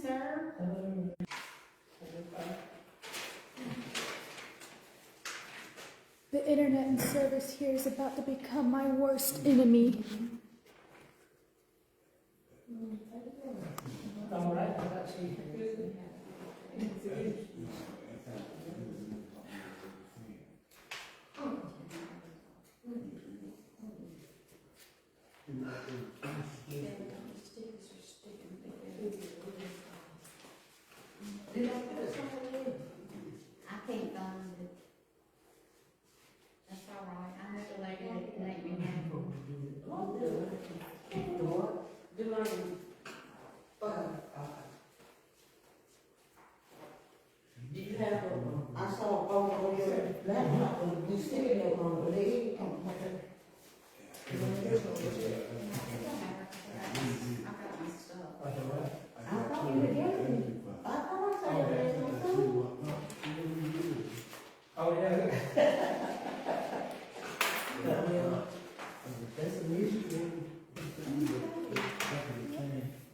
sir. The internet and service here is about to become my worst enemy. All right, actually. I can't find it. That's all right. I know the lady that can make me happy. Do you have I saw on your laptop, you still have on the leg. I've got my stuff. I thought you were getting it. I thought I saw it on Zoom. Oh, yeah. That's a mystery.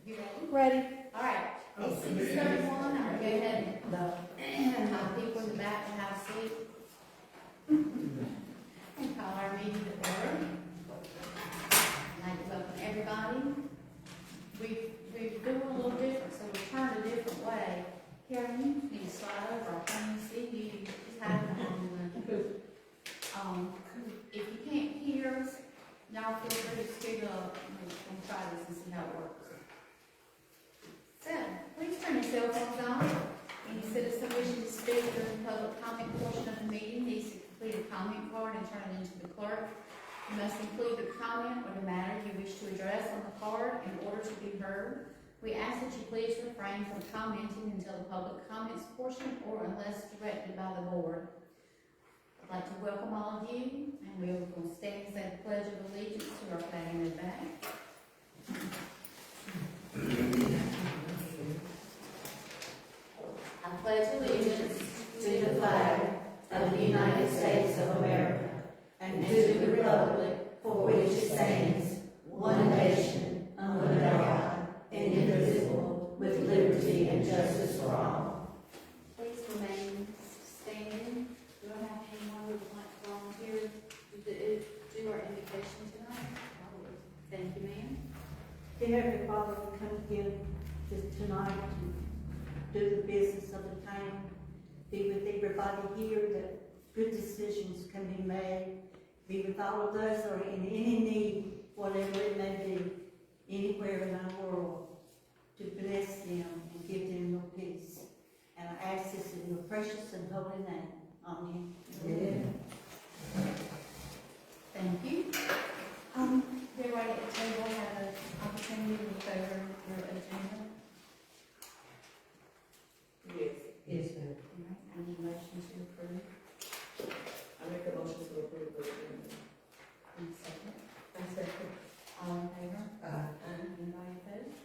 You ready? Ready? All right. It's 6:31. I'm gonna go ahead and have people in the back to have a seat. And call our meeting to order. I'd like to welcome everybody. We're doing a little different, so we turned a different way. Karen, you need to slide over. I can't see you. Just have it on. If you can't hear us, y'all feel free to speak up. We'll try this and see how it works. So, please turn your cell phones on. Any citizen wishing to speak during the public comment portion of the meeting needs to complete a comment card and turn it into the clerk. You must include the comment or the matter you wish to address on the card in order to be heard. We ask that you please refrain from commenting until the public comments portion or unless directed by the board. I'd like to welcome all of you, and we are going to stand and say the Pledge of Allegiance to our flag in the back. I pledge allegiance to the flag of the United States of America and to the republic for which it stands, one nation, under God, indivisible, with liberty and justice for all. Please remain standing. Do I have anyone who would like to volunteer to do our invocation tonight? Thank you, ma'am. Dear Heavenly Father, we come again tonight to do the business of the town. Be with everybody here that good decisions can be made. Be with all of those that are in any need, whatever it may be, anywhere in our world, to bless them and give them your peace. And I ask this in your precious and holy name. Amen. Amen. Thank you. Everybody at the table have an opportunity to look over your agenda. Yes, ma'am. All right, I need a motion to approve. I make a motion to approve the agenda. And a second. I second. All in favor? Anybody opposed?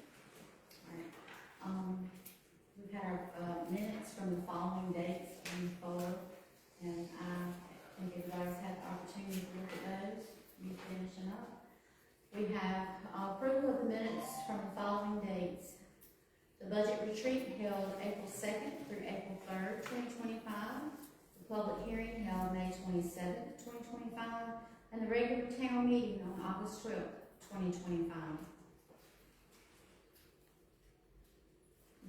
All right. We've had our minutes from the following dates in forward, and I think everybody's had the opportunity to look at those. You finishing up. We have approval of the minutes from the following dates. The budget retreat held April 2nd through April 3rd, 2025. The public hearing held May 27th, 2025. And the regular town meeting on August 12th, 2025.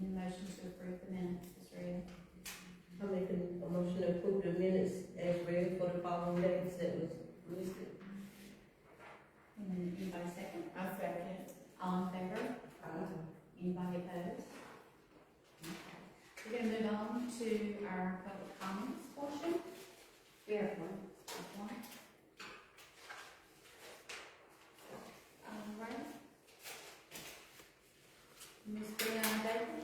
Any motion to approve the minutes is read? I make a motion to approve the minutes as read for the following dates that was listed. And then anybody second? I second. All in favor? Anybody opposed? Okay. We're going to move on to our public comments portion. We have one. All right. Ms. Briyana Baker.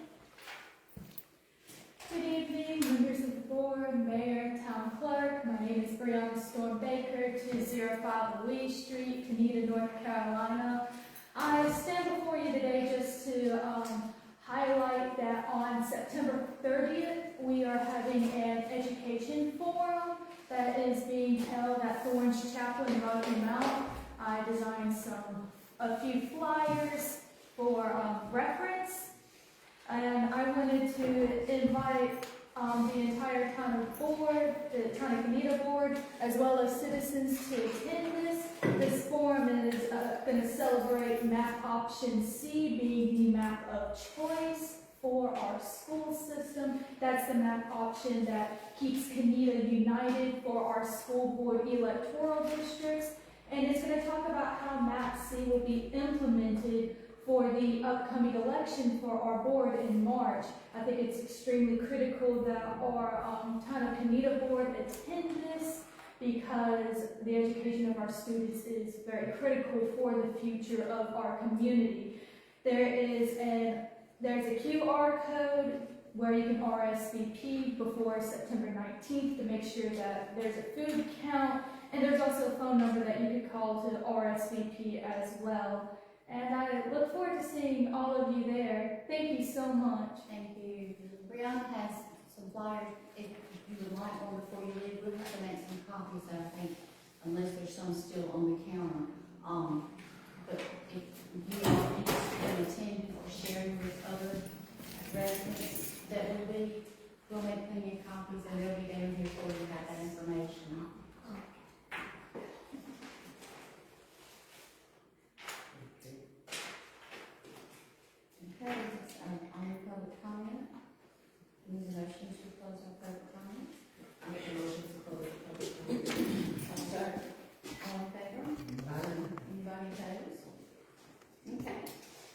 Good evening, members of the board, mayor, town clerk. My name is Briyana Baker, 205 Lee Street, Conetoe, North Carolina. I stand before you today just to highlight that on September 30th, we are having an education forum that is being held at Thorns Chapel in Rocky Mount. I designed a few flyers for reference, and wanted to invite the entire town of board, the Town of Conetoe board, as well as citizens to attend this. This forum is going to celebrate map option C being the map of choice for our school system. That's the map option that keeps Conetoe united for our school board electoral districts. And it's going to talk about how map C will be implemented for the upcoming election for our board in March. I think it's extremely critical that our Town of Conetoe board attend this, because the education of our students is very critical for the future of our community. There's a QR code where you can RSVP before September 19th to make sure that there's a food count, and there's also a phone number that you can call to RSVP as well. And I look forward to seeing all of you there. Thank you so much. Thank you. Briyana has some flyers, if you would like one before you leave. We'll have to make some copies, I think, unless there's some still on the counter. But if you are interested in attending or sharing with other residents that will be, we'll make plenty of copies, and they'll be down here for you to have that information. Okay, on your public comment, any motion to close our public comment? I make a motion to close the public comment. All in favor? Anybody opposed? Okay.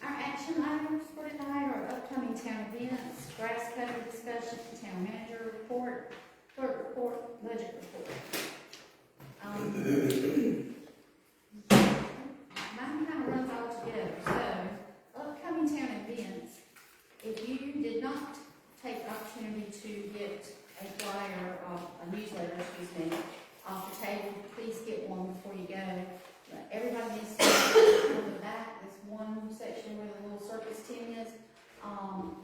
Our action items for tonight are upcoming town events, grass cutter discussion, town manager report, clerk report, budget report. Mine kind of runs all together. So, upcoming town events, if you did not take the opportunity to get a flyer, a newsletter, off the table, please get one before you go. Everybody needs to know on the back, this one section where the little circus tin is.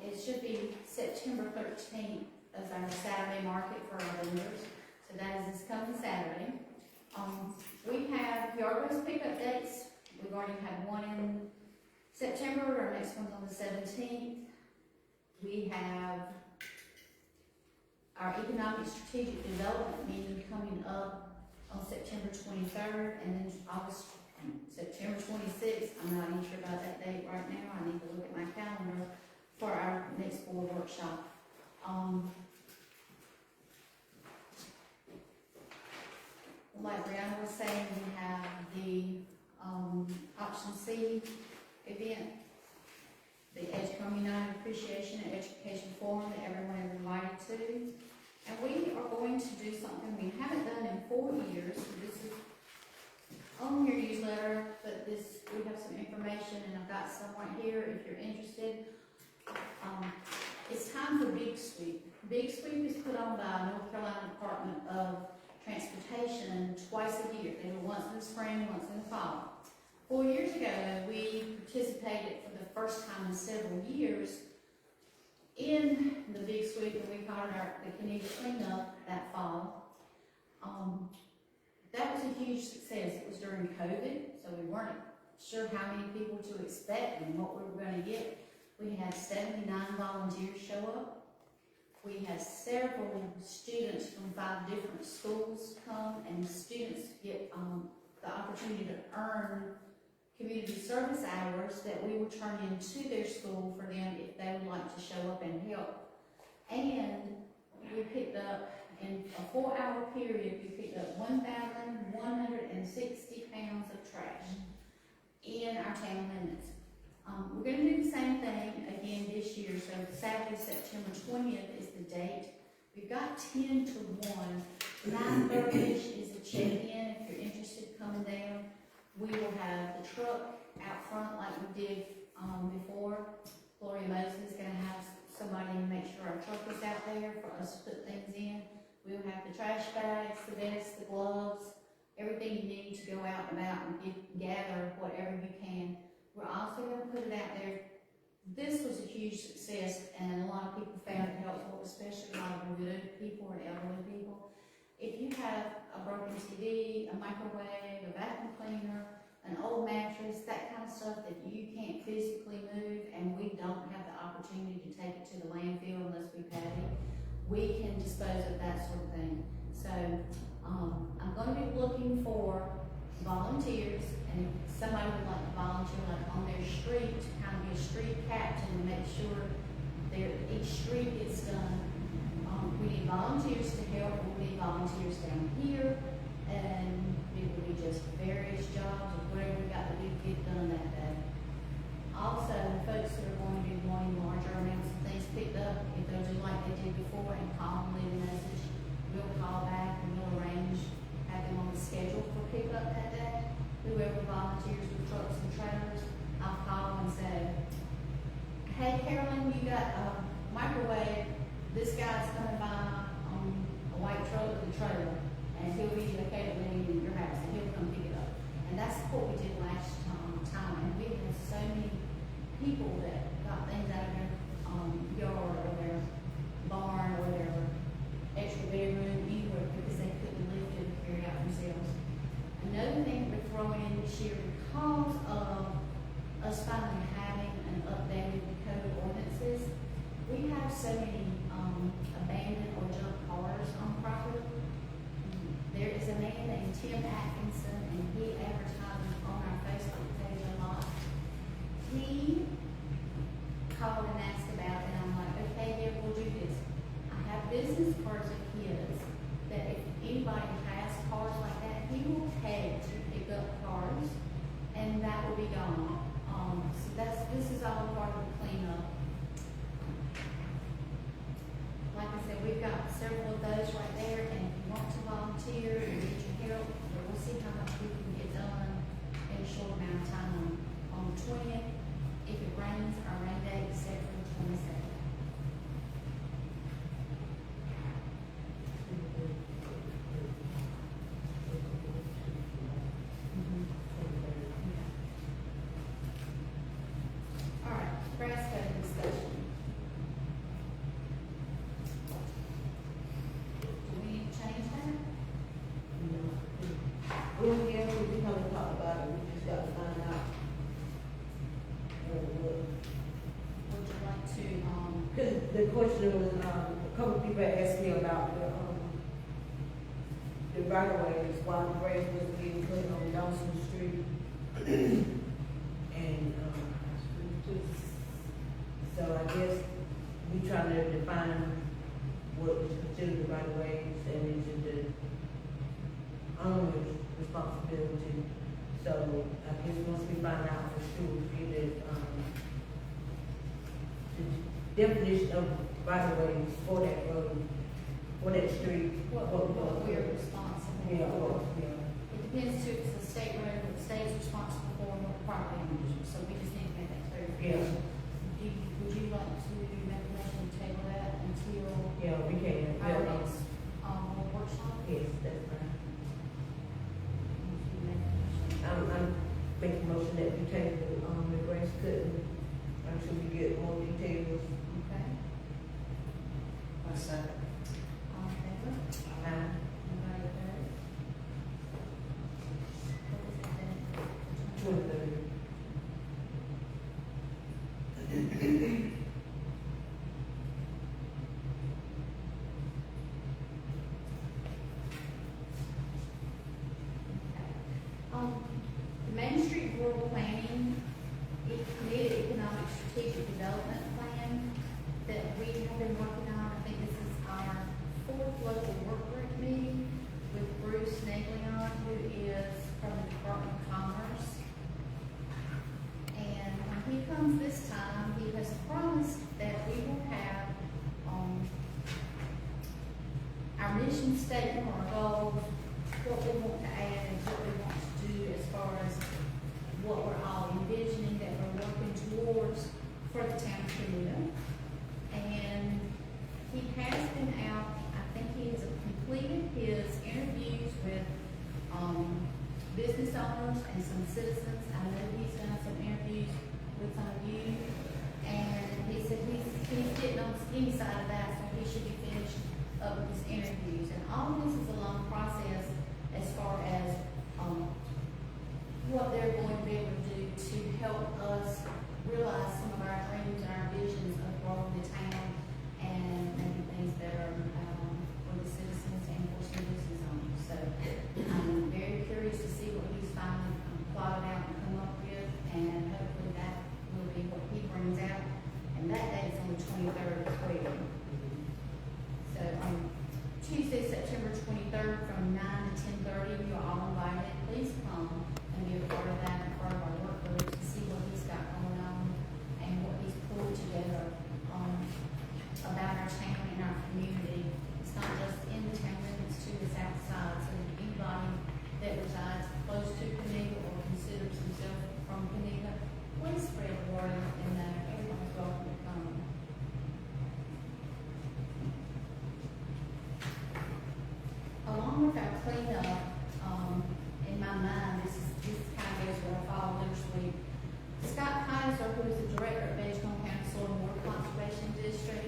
It should be September 13th as our Saturday market for our vendors. So that is this coming Saturday. We have Yarborough's pickup dates. We've already had one in September, our next one's on the 17th. We have our economic strategic development meeting coming up on September 23rd, and then September 26th. I'm not even sure about that date right now. I need to look at my calendar for our next board workshop. Like Briyana was saying, we have the option C event, the Edgecombe United Appreciation and Education Forum that everyone is invited to. And we are going to do something we haven't done in 4 years. This is on your newsletter, but we have some information, and I've got some right here if you're interested. It's time for Big Sweep. Big Sweep is put on by North Carolina Department of Transportation twice a year. They do once in the spring, once in the fall. 4 years ago, we participated for the first time in several years in the Big Sweep, and we called it the Conetoe Cleanup that fall. That was a huge success. It was during COVID, so we weren't sure how many people to expect and what we were going to get. We had 79 volunteers show up. We had several students from 5 different schools come, and students get the opportunity to earn community service hours that we will turn into their school for them if they would like to show up and help. And we picked up, in a 4-hour period, we picked up 1,160 pounds of trash in our town limits. We're going to do the same thing again this year. So Saturday, September 20th is the date. We've got 10 to 1. 9:30-ish is the check-in. If you're interested coming down, we will have the truck out front like we did before. Gloria Moses is going to have somebody make sure our truck is out there for us to put things in. We'll have the trash bags, the vests, the gloves, everything you need to go out and about and gather whatever you can. We're also going to put it out there. This was a huge success, and a lot of people found it helpful, especially a lot of widowed people and elderly people. If you have a broken TV, a microwave, a vacuum cleaner, an old mattress, that kind of stuff that you can't physically move, and we don't have the opportunity to take it to the landfill, we can dispose of that sort of thing. So, I'm gonna be looking for volunteers, and if somebody would like to volunteer, like on their street, to kind of be a street captain, and make sure each street gets done. We need volunteers to help, we need volunteers down here, and it will be just various jobs, or whatever we got to do to get done that day. Also, the folks that are going to be wanting larger amounts of things picked up, if they'll do like they did before and call and leave a message, we'll call back and we'll arrange, have them on the schedule for pickup that day. Whoever volunteers with trucks and trailers, I'll call and say, hey Carolyn, you got a microwave, this guy's coming by on a white truck with a trailer, and he'll be located in your house, and he'll come pick it up. And that's what we did last time, and we had so many people that got things out of their yard or their barn or their extra bedroom, anywhere, because they couldn't lift it or carry out themselves. Another thing we're throwing in this year, because of us finally having an updated code of ordinances, we have so many abandoned or junk cars on property. There is a man named Tim Atkinson, and he advertises on our Facebook page a lot. He called and asked about it, and I'm like, okay, yeah, we'll do this. I have business cards of his that if anybody has cars like that, he will pay to pick up cars, and that will be gone. So this is all part of the cleanup. Like I said, we've got several of those right there, and if you want to volunteer and get your help, we'll see how much we can get done in a short amount of time. On the 20th, if it rains, our rain date is set for the 22nd. All right, grass cutting discussion. Do we need to change that? Well, yeah, we kind of talked about it, we just got to find out. Would you like to, Because the question was, a couple people asked me about the right of ways, why the grass was being cut on Dawson Street. And, so I guess we trying to define what is considered the right of ways, and is it the owner's responsibility. So I guess once we find out for sure, we get it, the definition of right of ways for that road, for that street. what we're responsible Yeah, for? yeah. It depends too, if it's a state road, what the state is responsible for, and what the property owners, so we just need to make that clear. Yeah. Would you like to make a motion to table that until Yeah, we can. our next, workshop? Yes, that's fine. Would you make a motion? I'm making a motion that we take the grass cutting until we get more details. Okay, I second. all in favor? Anybody opposed? What was that then? 23rd. The Main Street Rural Planning, Community Economic Strategic Development Plan that we have been working on. I think this is our fourth local work group meeting with Bruce Naglion, who is from the Department of Commerce. And when he comes this time, he has promised that we will have, our mission statement, our goals, what we want to add and what we want to do as far as what we're all envisioning that we're working towards for the town of Conetoe. And he has been out, I think he has completed his interviews with, business owners and some citizens. I know he's done some interviews with some of you. And he said he's getting on the skinny side of that, so he should be finished up with his interviews. And all of this is a long process as far as, what they're going to be able to do to help us realize some of our dreams and our visions of growing the town and making things better 23rd as well. So on Tuesday, September 23rd, from 9 to 10:30, you're all invited. Please come and be a part of that, and part of our work group to see what he's got going on and what he's pulled together about our town and our community. It's not just in the town limits too, it's outside. So anybody that resides close to Conetoe or considers himself from Conetoe, please spread the word and everyone's welcome to come. Along with our cleanup, in my mind, this kind of goes where I follow this week. Scott Kaiser, who is the director of Edgecombe County Soil and Water Conservation District,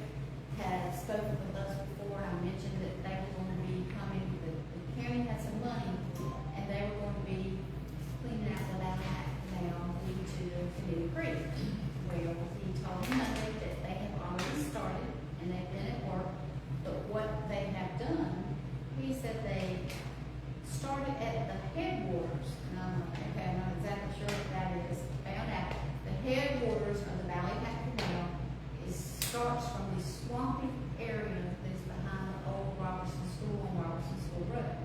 has spoken with us before. I mentioned that they were going to be coming, the county had some money, and they were going to be cleaning out the Valley Canal leading to the Conetoe Creek. Well, he told me Monday that they have already started, and they've been at work, but what they have done, he said they started at the headwaters, and I'm like, okay, I'm not exactly sure what that is. Found out the headwaters of the Valley Canal starts from the swampy area that's behind the old Robertson School on Robertson School Road.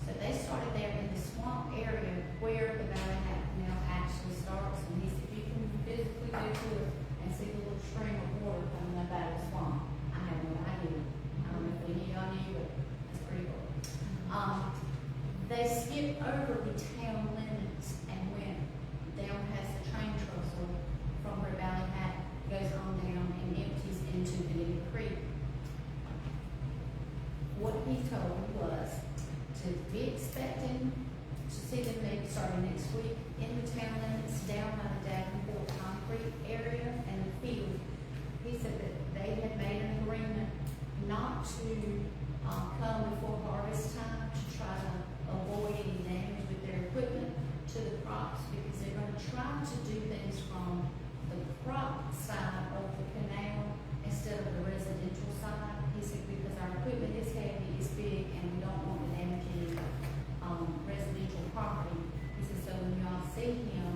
So they started there in the swamp area where the Valley Canal actually starts, and he said you can physically go to it and see the little stream of water coming up out of the swamp. I have no idea. I don't know if any of y'all knew, but that's pretty cool. They skipped over the town limits and went down past the train trestle from where Valley Hat goes on down and empties into Conetoe Creek. What he told me was to be expecting to see them maybe starting next week in the town limits down by the Davenport concrete area and the field. He said that they had made an agreement not to come before harvest time to try to avoid any damage with their equipment to the crops, because they're going to try to do things from the crop side of the canal instead of the residential side. He said because our equipment is heavy, it's big, and we don't want to damage any residential property. He said so when y'all see him,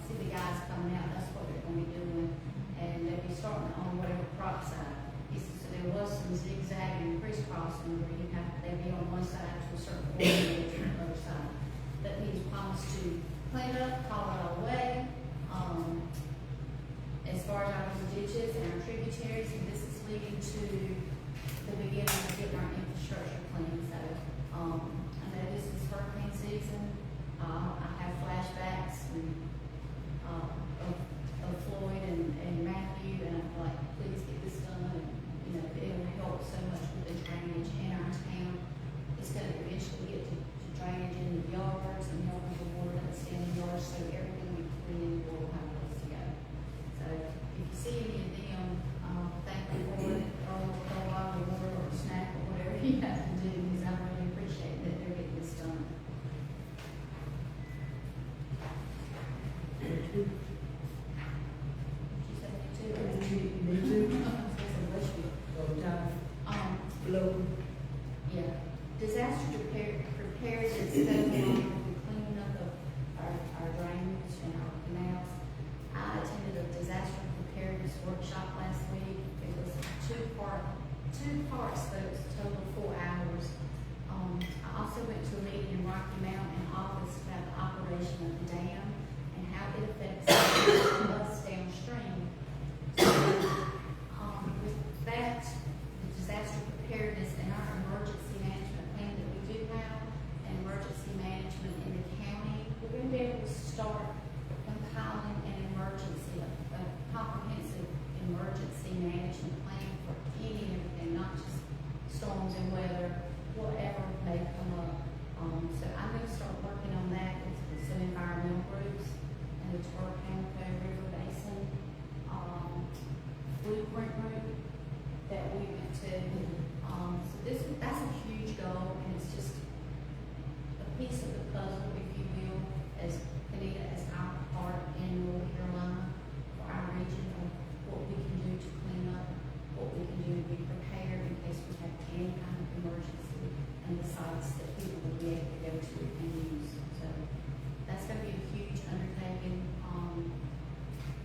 see the guys coming out, that's what they're going to be doing, and they'll be starting on whatever crop side. He said so there was some zigzagging and crisscrossing where you have they'd be on one side to a certain point and to the other side. But he's promised to clean it up, haul it all away. As far as our ditches and our tributaries, and this is leading to the beginning of getting our infrastructure clean. So I know this is hurricane season. I have flashbacks of Floyd and Matthew, and I'm like, please get this done. And, you know, it'll help so much with the drainage in our town. It's going to eventually get to drainage in the yards and help with the water that's in the yards, so everything we clean will have a place to go. So if you see any of them, thank you for it, or a bottle of water or a snack or whatever you have to do, because I really appreciate that they're getting this done. Me too. Blow. Yeah, disaster preparedness goes along with the cleaning up of our drainage and our canals. I attended a disaster preparedness workshop last week. It was two parts, but it was a total of 4 hours. I also went to a meeting in Rocky Mountain office about the operation of the dam and how it affects us downstream. So, with that, the disaster preparedness and our emergency management plan that we do have, and emergency management in the county, we're going to be able to start compiling a comprehensive emergency management plan for any and everything, not just storms and weather, whatever may come up. So I'm going to start working on that with some environmental groups and the Conetoe River Basin blueprint group that we went to. So that's a huge goal, and it's just a piece of the puzzle, if you will, as Conetoe, as our part in North Carolina for our region of what we can do to clean up, what we can do to be prepared in case we have any kind of emergency, and the sites that people will be able to go to and use. So that's going to be a huge undertaking,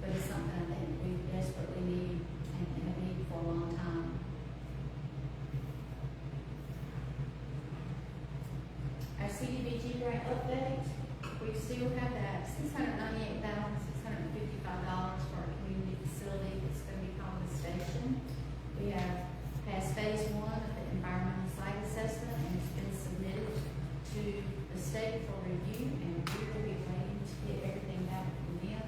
but it's something I think we desperately need and have needed update, we still have that $698,655 for our community facility that's gonna be called the station. We have passed phase 1 of the environmental site assessment, and it's been submitted to the state for review, and we will be waiting to get everything back from them,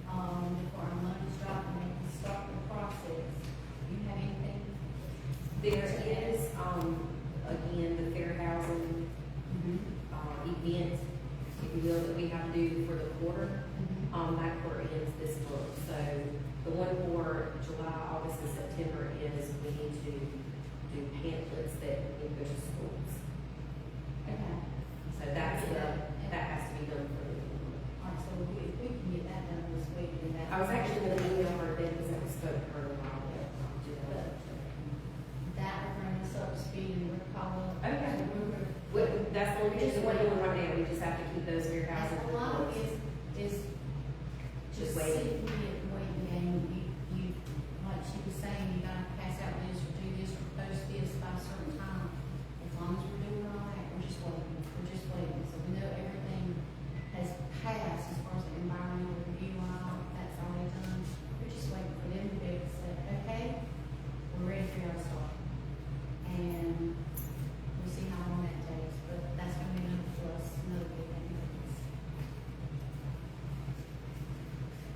before our money's dropped and they can start the process. Do you have anything? There is, again, the fair housing, event, if you will, that we have to do for the quarter. That quarter ends this month, so the one for July, August, and September is we need to do pamphlets that we go to schools. Okay. So that's that has to be done for the quarter. Alright, so if we can get that done this week, then that. I was actually gonna email her then, because I spoke to her a while ago. That will bring us up to speed and we'll call up. Okay. So we're- That's what we're just waiting on right now, we just have to keep those fair housing And a lot of reports. it is Just just waiting. sitting here and waiting, and you, like she was saying, you gotta pass out this or do this or post this by a certain time. As long as we're doing all that, we're just waiting, so we know everything has passed as far as the environmental review and all, that's already done. We're just waiting for them to be able to say, okay, we're ready for y'all to start. And we'll see how long that takes, but that's gonna be another plus, another big thing.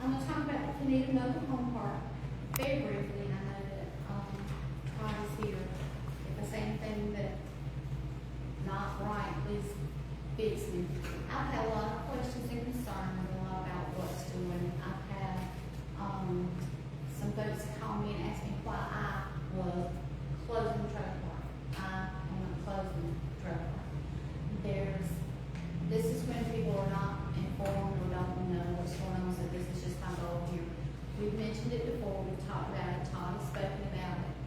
I'm gonna talk about the Conetoe Home Park very briefly, and I know that, Todd is here. If I say anything that's not right, please fix me. I've had a lot of questions and concerns about what's doing. I've had, some folks call me and ask me why I was closing the trailer park. I am not closing the trailer park. This is when people are not informed or don't know what's going on, so this is just my goal here. We've mentioned it before, we've talked about it, Todd has spoken about it.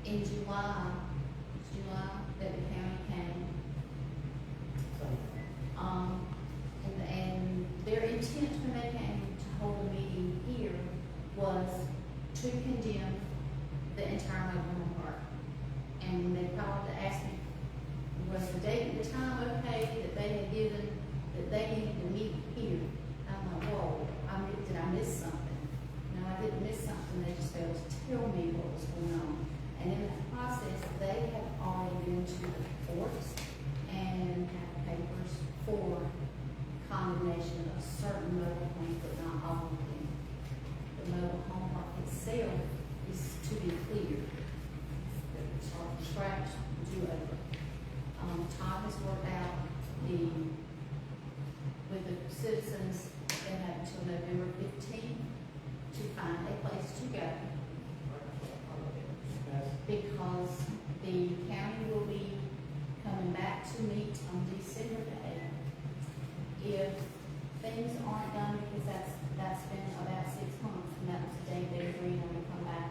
In July, that the county came, and their intent when they came to hold a meeting here was to condemn the entire mobile home park. And they called to ask me, was the date and the time okay that they had given, that they needed to meet here? I'm like, whoa, did I miss something? No, I didn't miss something, they just failed to tell me what was going on. And in that process, they have already been to the courts and have papers for condemnation of certain mobile homes, but not all of them. The mobile home park itself is to be cleared. Start from scratch, do over. Todd has worked out with the citizens, they have until November 15th to find a place to go. Because the county will be coming back to meet on December the 8th. If things aren't done, because that's been about 6 months, and that was the day they agreed on to come back,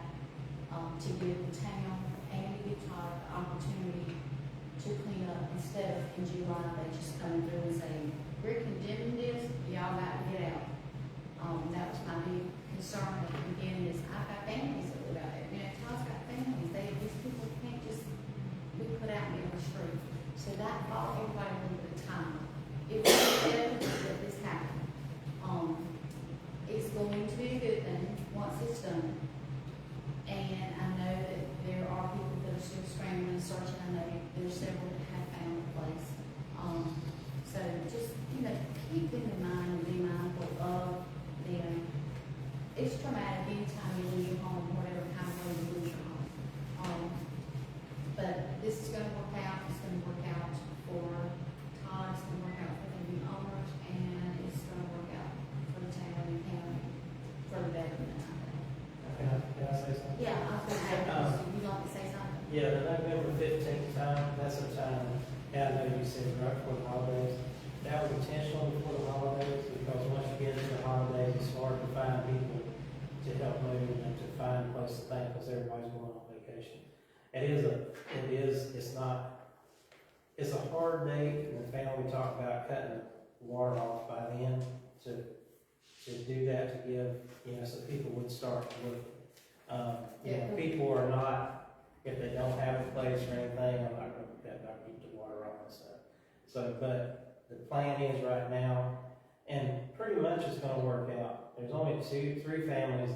to give the town and give Todd the opportunity to clean up, instead of in July, they just come through and say, we're condemning this, y'all got to get out. That was my big concern at the beginning, is I've got families that live out there, Todd's got families, these people can't just be put out in the street. So that bought everybody a little bit of time. It was inevitable that this happened. It's going to be a good thing once it's done. And I know that there are people that are still scrambling and searching. I know there's several that have found a place. So just, keep them in mind and be mindful of them. It's traumatic anytime you lose your home, whatever kind of way you lose your home. But this is gonna work out, it's gonna work out for Todd, it's gonna work out for the new owners, and it's gonna work out for the town and county, for the betterment, I think. Can I say something? Yeah, I was gonna say, you like to say something? Yeah, the November 15th time, that's the time, and I know you said right before the holidays. That was intentional before the holidays, because once you get into the holidays, it's hard to find people to help move and to find a place to think, because everybody's going on vacation. It's a hard date, and the family talked about cutting the water off by then to do that, to give, so people would start looking. People are not, if they don't have a place or anything, I'm not going to keep the water on and stuff. So, but the plan is right now, and pretty much it's gonna work out. There's only three families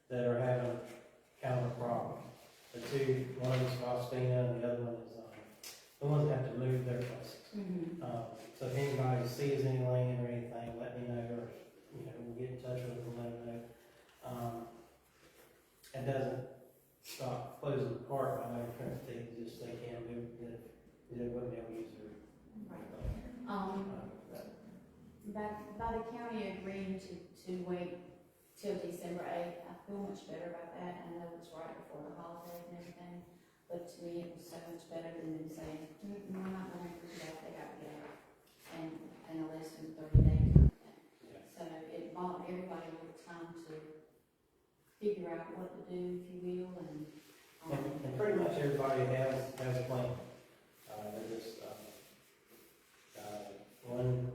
that are having kind of a problem. The two, one is Faustina and the other one is, the ones that have to move their places. Mm-hmm. So if anybody sees any land or anything, let me know, or, you know, we'll get in touch with them, let them know. It doesn't stop closing the park, I know current things, just they can't move, they wouldn't be able to use their. By the county agreeing to wait till December 8th, I feel much better about that. I know it's right before the holiday and everything, but to me it was so much better than them saying, we're not going to do that, they got to go. And a less than 30 days. Yeah. So it bought everybody a little time to figure out what to do, if you will, And pretty much everybody has a plan. They're just, one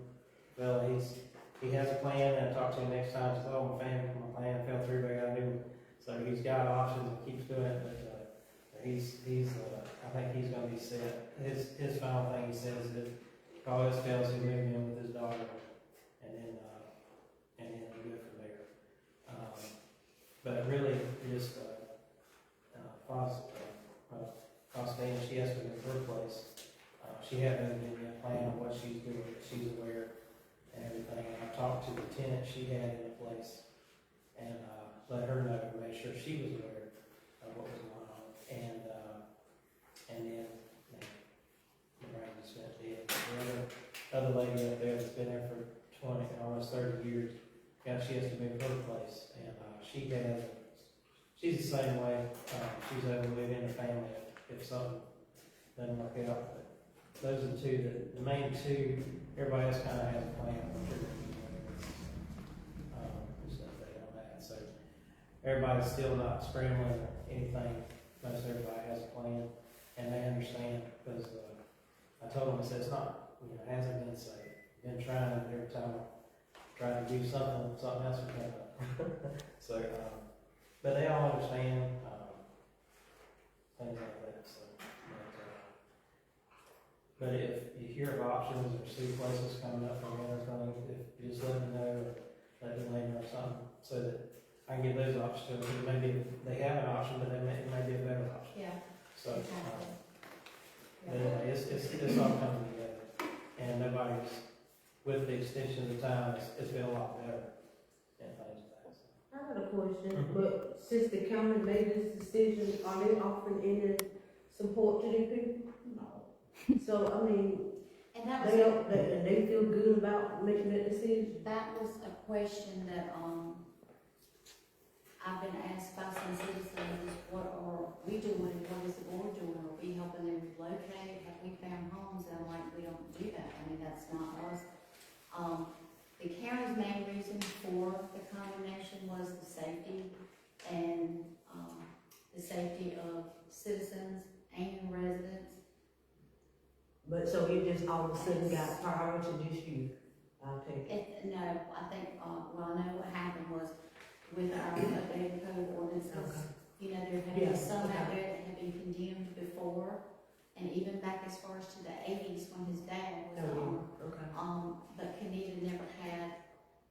fella, he has a plan, and I talked to him next time, says, oh, my plan fell through, but I gotta do. So he's got options and keeps doing it, but he's I think he's gonna be set. His final thing he says is if all else fails, he'll move in with his daughter, and then we'll go from there. But really, just, Faustina, she has to move her place. She hasn't given me a plan of what she's doing, but she's aware and everything. And I talked to the tenant she had in the place and let her know to make sure she was aware of what was going on. And then the rain just went dead. The other lady up there that's been there for 20, almost 30 years, she has to move her place. And she's the same way. She's able to live in her family if something doesn't work out. But those are the main two. Everybody else kind of has a plan. Just an update on that. So everybody's still not scrambling or anything. Most everybody has a plan, and they understand because I told them, I said, it's not, it hasn't been safe. Been trying every time I try to do something else would come up. So, but they all understand things like that. So, but if you hear of options or see places coming up from anything, if you just let me know, or let me know or something, so that I can give those options to them. Maybe they have an option, but it may be a better option. Yeah. So, Exactly. but anyway, it's all coming together, and nobody's, with the extension of the time, it's been a lot better and things like that. So. I got a question, but since the county made this decision, are they offering any support to the people? No. So, I mean, And that they feel good about making that decision? that was a question that, I've been asked by some citizens, what are we doing, what is the board doing, are we helping them relocate, have we found homes, and I'm like, we don't do that, I mean, that's not us. The county's main reason for the condemnation was the safety and, the safety of citizens and residents. But so it just all of a sudden got priority to just you, I'll take it. No, I think, well, I know what happened was with our updated code ordinances, Okay. there have been Yeah, some out okay. there that have been condemned before, and even back as far as to the 80s when his dad was on. Okay. But Conetoe never had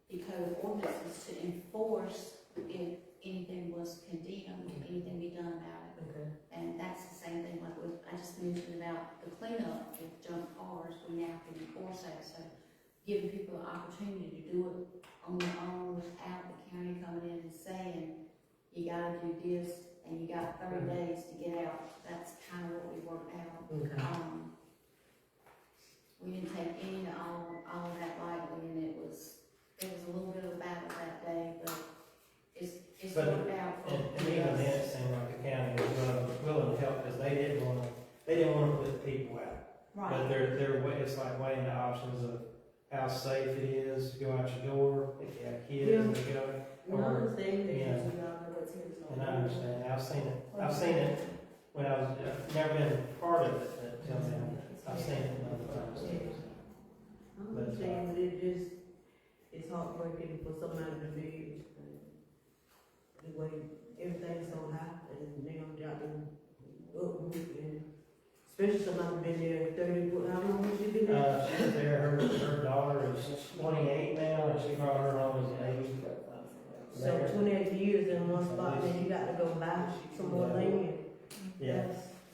the code ordinances to enforce if anything was condemned, anything be done about it. Okay. And that's the same thing like with, I just mentioned about the cleanup with junk cars, we now can enforce that, so giving people the opportunity to do it on their own without the county coming in and saying, you gotta do this, and you got 30 days to get out. That's kind of what we worked out. Okay. We didn't take any of all of that lightly, and it was a little bit of a battle that day, but it's But- worked out for And even then, it seemed like the county was willing to help because they didn't want to put people out. But it's like weighing the options of how safe it is to go out your door, if you have kids, to go. No, I understand that. Yeah. And I understand, I've seen it when I've never been part of it, but I've seen it other times. I understand, but it's heartbreaking for somebody to be, the way everything's so high, and they don't got them uproot, and Especially somebody been there 30, how long has she been there? She was there, her daughter is 28 now, and she brought her home as an 80. So 28 years in one spot, then you got to go buy some more land. Yeah,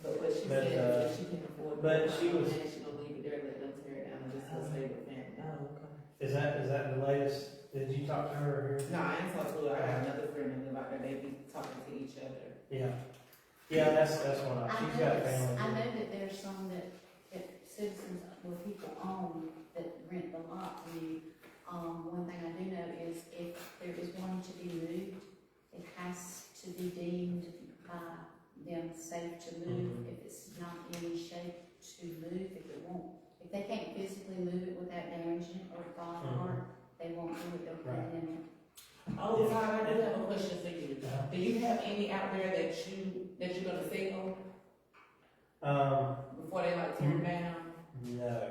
But what she But, said, that she can afford. but it, she was- and she gonna leave it there, let them tear it down, and just go stay with family. Oh, okay. is that the latest? Did you talk to her here? No, I ain't talked to her, I got another friend that live out there, they be talking to each other. Yeah. Yeah, that's what she's got family. I know that there's some that citizens or people own that rent the lot from you. One thing I do know is if there is one to be moved, it has to be deemed by them safe to move. If it's not in any shape to move, if they can't physically move it without damaging it or falling apart, they won't do it, they'll put it in it. Oh, Todd, I do have a question for you. Do you have any out there that you're gonna sell before they like tear it down? No,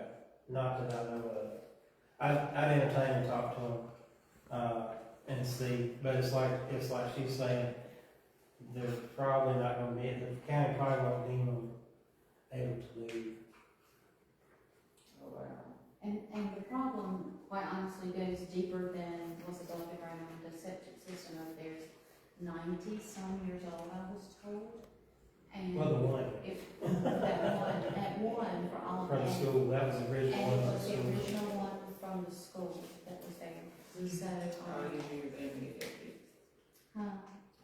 not that I know of. I'd entertain and talk to them, and see, but it's like she's saying, they're probably not gonna be, the county probably won't deem them able to leave. Oh, wow. And the problem, quite honestly, goes deeper than what's above the ground. The septic system over there is 90-some years old, I was told. And Well, the one if, that one for all of from the that. school, that was the original And one it from the was the school. original one from the school that was there. So, All these years, they can get that fixed. huh,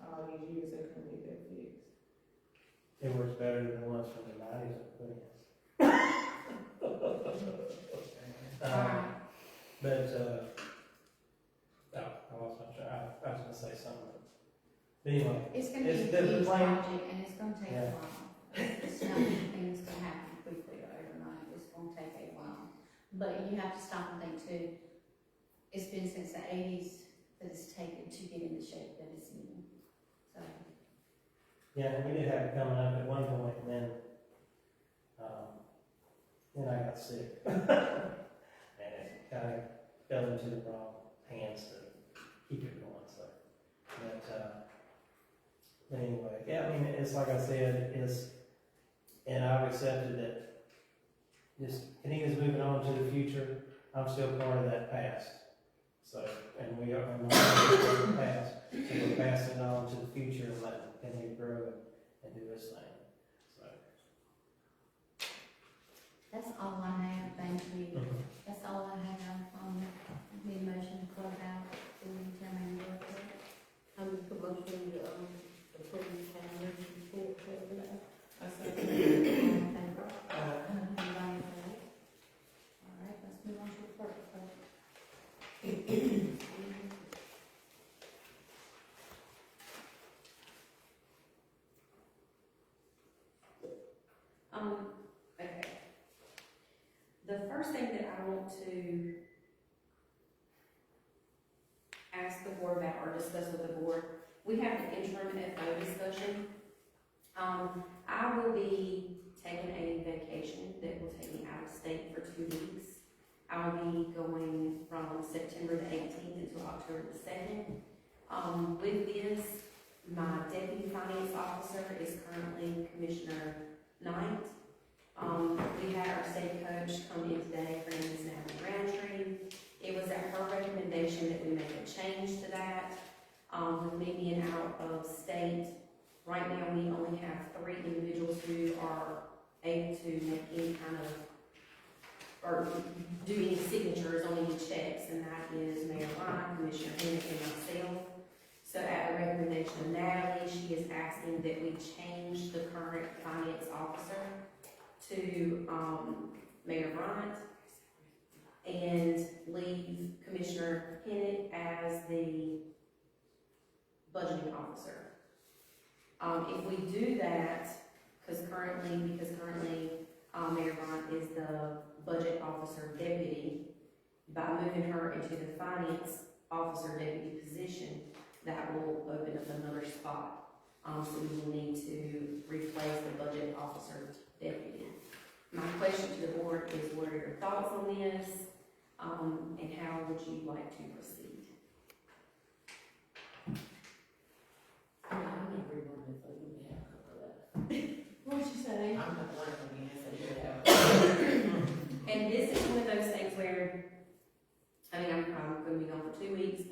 All these years, they couldn't get that fixed. It works better than the ones from the 90s that put in. alright. But, I lost my track, I was gonna say something. But anyway, It's gonna be Is a the huge plan- project and it's gonna take a Yeah. while. It's not anything that's gonna happen quickly or overnight, it's gonna take a while. But you have to stop and think too, it's been since the 80s that it's taken to get in the shape that it's in. So, yeah, we did have it coming up at one point, and then I got sick. And it kind of fell into the wrong hands to keep it going, so. But anyway, yeah, I mean, it's like I said, and I've accepted that just, Kenita's moving on to the future, I'm still part of that past. So, and we are, I'm not part of the past, so we're passing it on to the future and letting Kenita grow and do this thing, so. that's all I have, thank you. That's all I have on the motion to close out the town manager report. I make a motion to, approve the town manager report, whatever that. I said, All in favor? Anybody opposed? All right, let's move on to the clerk report. Okay. The first thing that I want to ask the board about or discuss with the board, we have an interim FO discussion. I will be taking a vacation that will take me out of state for 2 weeks. I'll be going from September the 18th until October the 2nd. With this, my deputy finance officer is currently Commissioner Knight. We had our state coach come in today, her name is Natalie Roundtree. It was at her recommendation that we make a change to that. With me being out of state, right now we only have 3 individuals who are able to make any kind of, or do any signatures on any checks, and that is Mayor Ryan, Commissioner Bennett, and myself. So at the recommendation of Natalie, she is asking that we change the current finance officer to Mayor Bryant and leave Commissioner Bennett as the budgeting officer. If we do that, because currently Mayor Bryant is the budget officer deputy, by moving her into the finance officer deputy position, that will open up another spot. So we will need to replace the budget officer deputy. My question to the board is, what are your thoughts on this? And how would you like to proceed? I'm not rerunning, so you may have to cover that. What did you say? I'm not running again, so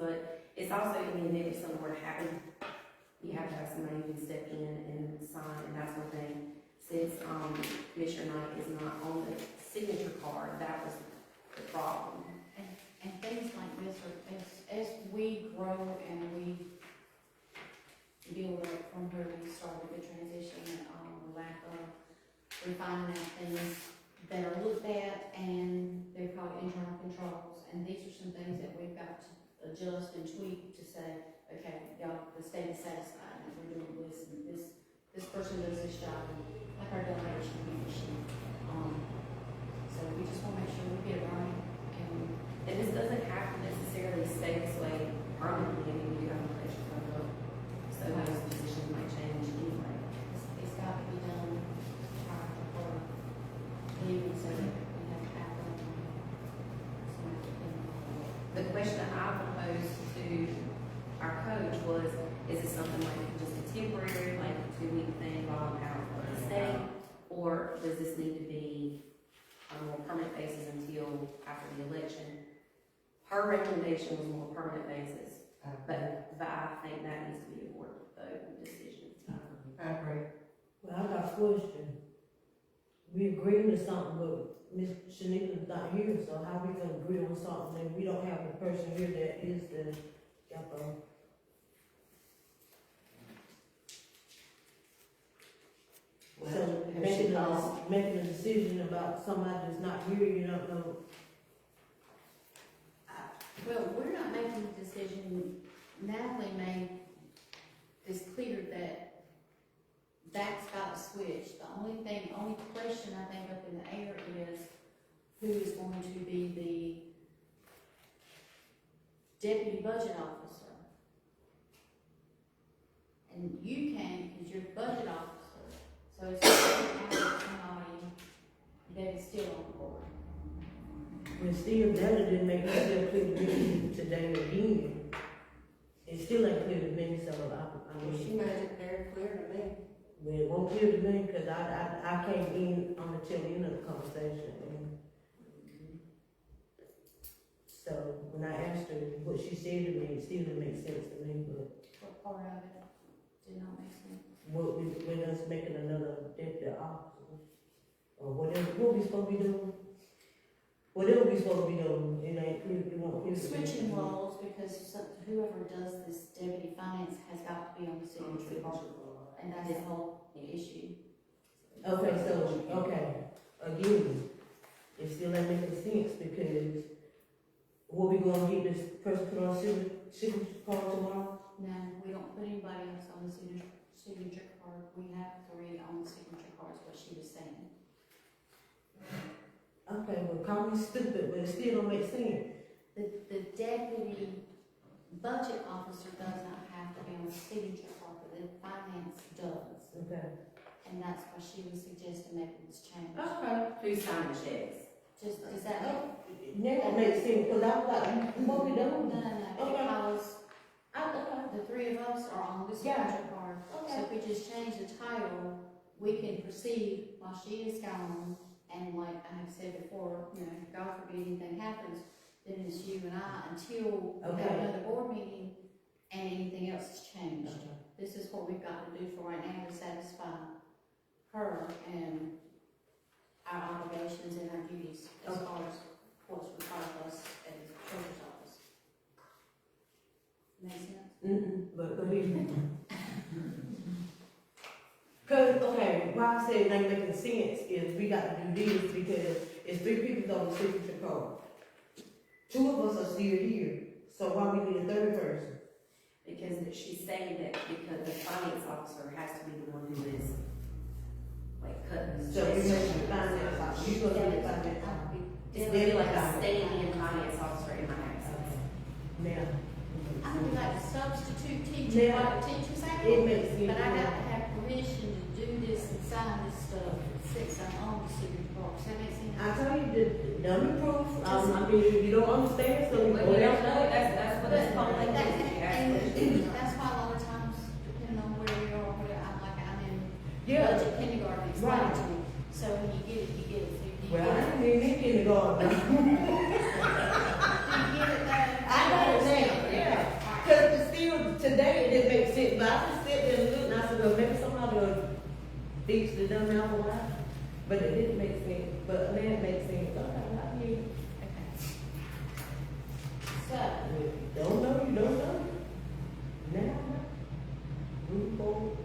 but it's also in the event if something were to happen, you have to have somebody who can step in and sign, and that's one thing. Since, Commissioner Knight is not on the signature card, that was the problem. And things like this are, as we grow and we build up from where we started the transition, lack of refining out things that are looked at, and they're called internal controls. And these are some things that we've got to adjust and tweak to say, okay, y'all, the state is satisfied that we're doing this, and this person does this job, like our delegation commission. So we just wanna make sure we get it right, And this doesn't have to necessarily stay this way permanently, I mean, we have inflation coming up, so those positions might change anyway. it's got to be done prior to her leaving, so that we have backup. The question that I proposed to our coach was, is it something like just a temporary, like a 2-week thing while I'm out of the state? Or does this need to be on a more permanent basis until after the election? Her recommendation was more permanent basis, but I think that needs to be a board decision. I agree. Well, I got a question. We agreeing to something, but Miss Shenika's not here, so how we gonna agree on something and we don't have the person here that is the, so making a decision about somebody that's not here, you don't know. Well, we're not making the decision. Natalie made this clear that that's got to switch. The only question I think up in the air is who is going to be the deputy budget officer. And you can, because you're the budget officer, so it's somebody that is still on board. When Steve Bella didn't make himself clear to me today again, it still ain't clear to me, so I mean. She made it very clear to me. Well, it won't clear to me, cause I came in on the tail end of the conversation, and so when I asked her what she said to me, it still didn't make sense to me, but What part of it did not make sense? what when us making another deputy officer, or whatever, what we supposed to be doing? Whatever we supposed to be doing, it ain't clear, it won't clear to me. Switching roles, because whoever does this deputy finance has got to be on the signature card, and that's the whole issue. Okay, again, it still ain't making sense, because what we gonna get this person put on signature card tomorrow? No, we don't put anybody else on the signature card. We have 3 on the signature cards, what she was saying. Okay, well, call me stupid, but it still don't make sense. The deputy budget officer does not have to be on the signature card, but the finance does. Okay. And that's why she was suggesting making this change. Okay. Who signed the checks? Just, does that make? Now it makes sense, because I was like, what we No, doing? Okay. because Okay. the 3 of us are on the signature card. So if we just change the title, we can proceed while she is gone. And like I have said before, you know, God forbid anything happens, then it's you and I until we have another board meeting and anything else has changed. This is what we've got to do for right now to satisfy her and our obligations and our duties as far as what's required of us at the treasurer's office. Make sense? But go ahead. Cause, okay, why I said it ain't making sense is we got to do this because it's 3 people on the signature card. 2 of us are still here, so why we need a 3rd person? Because she's saying that because the finance officer has to be the one who is like cutting the So you checks. make the finance officer, you gonna be the finance officer. It's really like a stay-in finance officer in my absence. Now, I would like to substitute teaching like the teacher's it hour, makes sense. but I got to have permission to do this and sign this stuff since I'm on the signature box. Does that make sense? I tell you, the dummy proof, I mean, if you don't understand, so you Well, go you down. don't know, that's what it's called. But Like, you ask questions. and that's why a lot of times, depending on where you are, I'm in Yeah, budget kindergarten, explain it to me. So when you get it, you get it. Do you well, I get it? didn't even in the garden. Do you get it though? I got it now, yeah. fixed it done out a while, but it didn't make sense, but now it makes sense, I mean, Okay. So, if you don't know, you don't know. Now, move forward.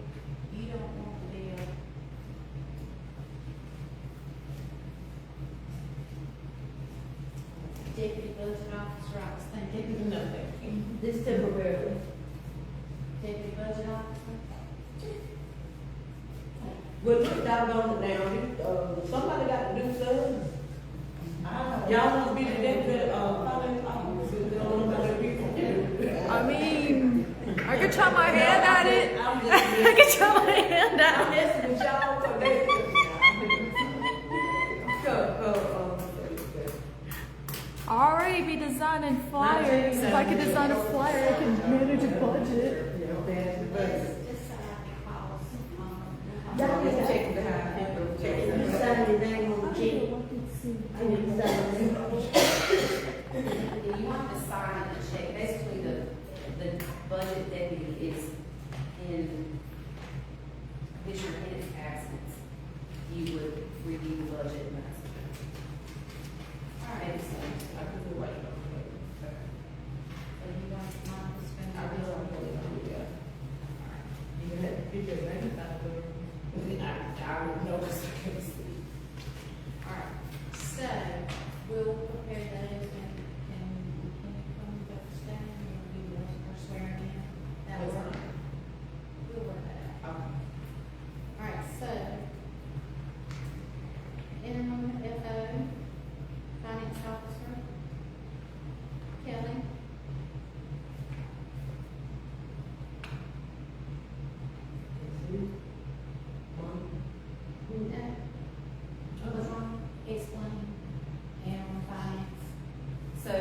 you don't want the bill. Deputy budget officer, I was thinking. No, thank you. This temporarily. Deputy budget officer? Well, look down on it now, somebody got to do something. Y'all must be the deputy, finance officer, you don't know about the people. I mean, I could try my hand at it. I could try my hand at I'm it. messing with y'all, so they. I already be designing flyers. If I could design a flyer, I could manage a budget. Let's decide the cost. Y'all just check the high, check You the sign your name on the check. I didn't sign it. You have to sign the check, basically the budget deputy is in Commissioner Hennett's absence. You would review the budget and that's. All right, so, I can do right now. So you guys mind to spend I the will, bill? yeah. You have to get your name out of it. I would notice, I can see. Alright, so we'll prepare those and can you come to stand and we will swear in? That was That's on. We'll work that out. Okay. Alright, so. Interim FO, finance officer. Kelly. Explain. And on finance. So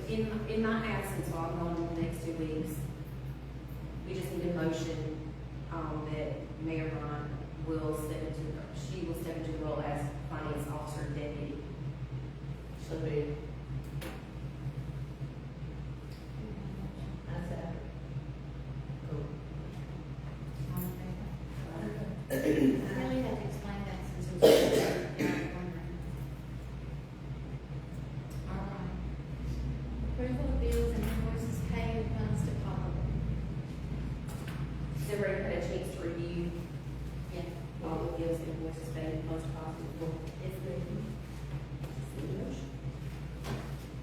in my absence, while I'm gone for the next 2 weeks, we just need a motion, that Mayor Bryant will she will step into the role as finance officer deputy. So big. I said. Cool. All in favor? I really have to explain that since it was. All right. Approval of bills and invoices paid and funds deposited. Has everybody had a chance to review Yeah. all the bills and invoices paid and funds deposited? It's good.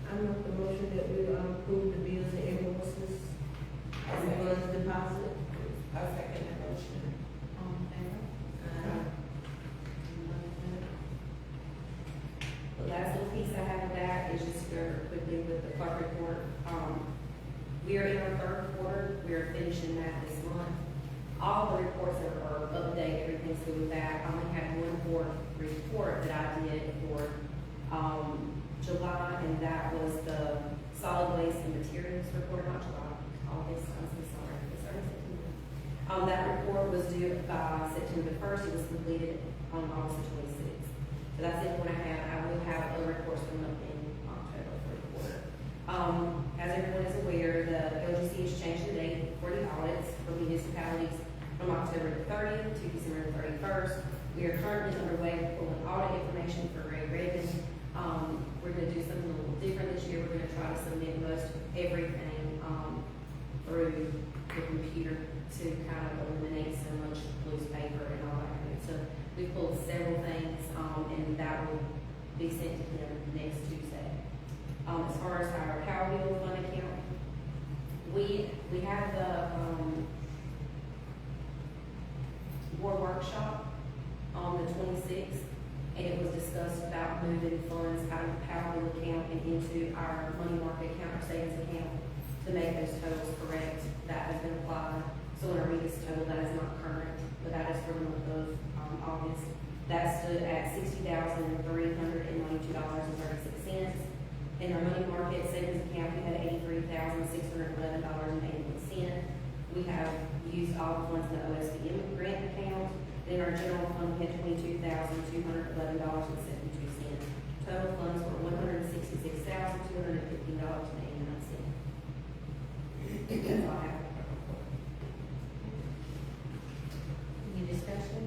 I make the motion that we approve the bills and invoices as well as deposit. I second that motion. All in favor? The last little piece I have of that is just to go over quickly with the clerk report. We are in our third quarter, we are finishing that this month. All the reports are up to date, everything's good with that. I only had one report that I did for, July, and that was the solid waste and materials report, not July, August, I'm so sorry, it's already September. That report was due by September 1st, it was completed on August 26th. So that's it, what I have. I will have other reports coming up in October for the quarter. As everyone is aware, the LGC has changed the date for the audits for municipalities from October 30th to December 31st. We are currently underway with pulling audit information for Ray Redding. We're going to do something a little different this year. We're going to try to submit most everything through the computer to kind of eliminate so much loose paper and all that kind of stuff. We pulled several things, and that will be sent to them next Tuesday. As far as our power bill fund account, we have the board workshop on the 26th, and it was discussed about moving funds out of the power bill account and into our money market account, our savings account, to make those totals correct. That has been applied. So when I read this total, that is not current, but that is for the month of August. That stood at $60,392.36. In our money market savings account, we had $83,611.81. We have used all the funds in the OSBM grant account. In our general fund, we had $22,211.72. Total funds were $166,215.89. That's all I have. Any discussion?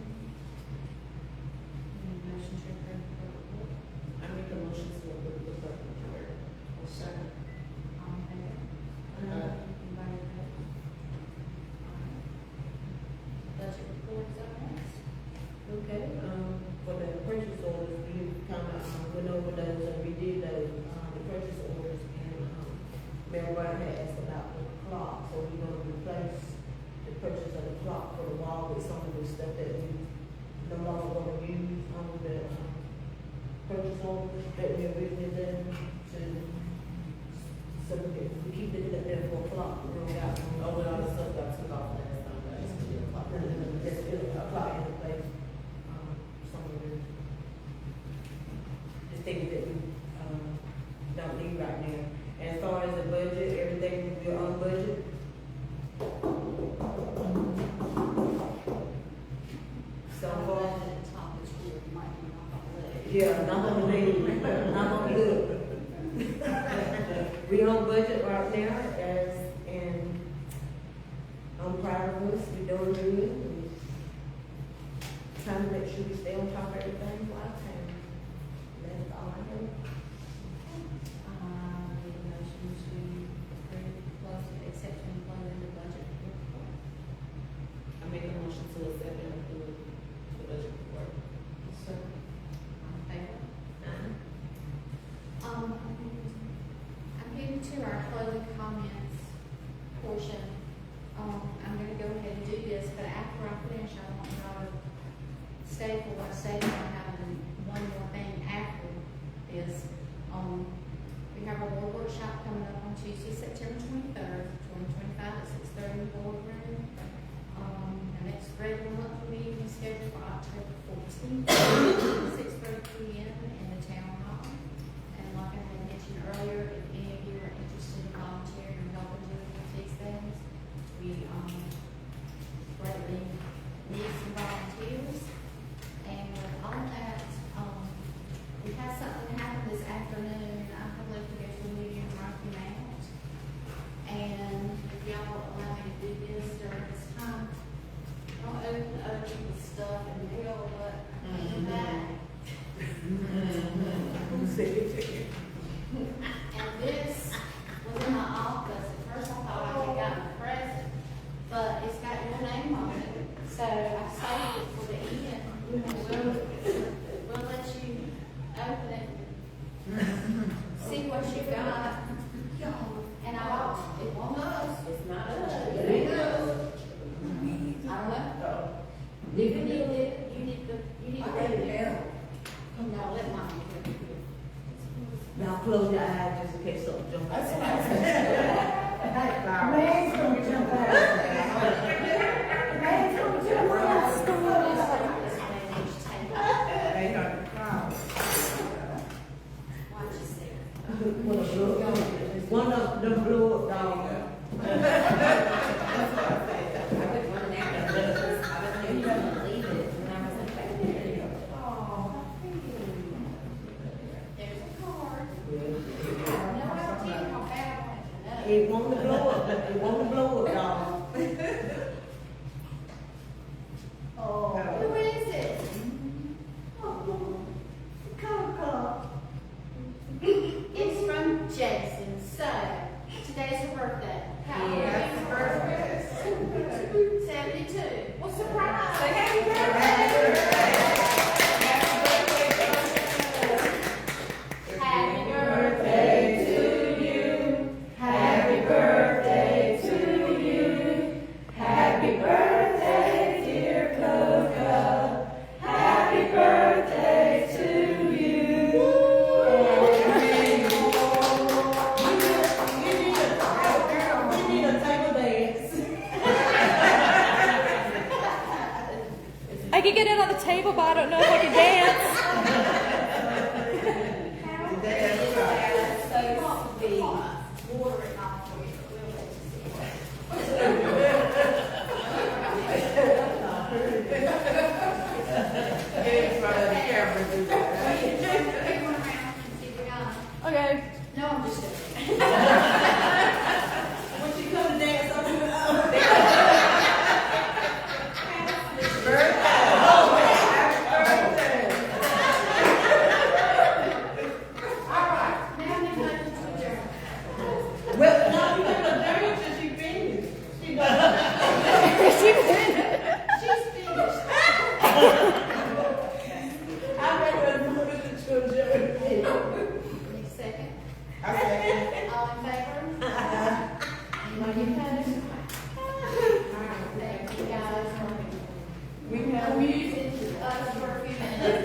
stuff that we no longer gonna use on the, purchase order that we originally done to, so we keep it up there for o'clock, we don't got. Oh, when all the stuff got took off last time, but it's gonna be a clock. Just apply in the place, some of the things that we, don't need right now. As far as the budget, everything, we're on budget. So far, yeah, not on the name, not on the good. We on budget right now, and I'm proud of us, we doing good. We trying to make sure we stay on top of everything while I can. That's all I know. Need a motion to approve, close, accept and include in the budget report. I make a motion to accept and approve the budget report. So, all in favor? I'm getting to our closing comments portion. I'm gonna go ahead and do this, but after I finish, I want y'all to stay for what I say. I have one more thing after this. We have our board workshop coming up on Tuesday, September 23rd, 2025 at 6:30 in the boardroom. The next regular monthly meeting is scheduled for October 14th, 6:30 p.m. in the Town Hall. And like I had mentioned earlier, if any of you are interested in volunteering or helping do these things, we greatly need some volunteers. And with all that, we had something happen this afternoon. I believe to go to a meeting in Rocky Mount. And if y'all allow me to do this during this time, don't open other people's stuff and mail what came back. And this was in my office. At first I thought I had gotten a present, but it's got your name on it. So I saved it for the end. We'll let you open it. See what you got. And it won't us. It's not us. It ain't us. I don't know. You need it. You need to write it down. No, let mine do it. Now close your eyes just in case something jumps out. Man's gonna jump out. Man's gonna jump out. Watch yourself. One of them blew up dog. I would run out because I was going to leave it when I was in baby. Oh, there's a card. No, I don't tell you how bad I want to know. It won't blow up, it won't blow up dog. Who is it? It's from Jason. So, today's her birthday. How old is her birthday? 72. Well, surprise! Say happy birthday! Happy birthday to you. Happy birthday to you. Happy birthday, dear Coca. Happy birthday to you. We need a table dance. I could get it on the table, but I don't know if I can dance. Okay. No, I'm just joking. When she come to dance, I'm amusing us for a few minutes.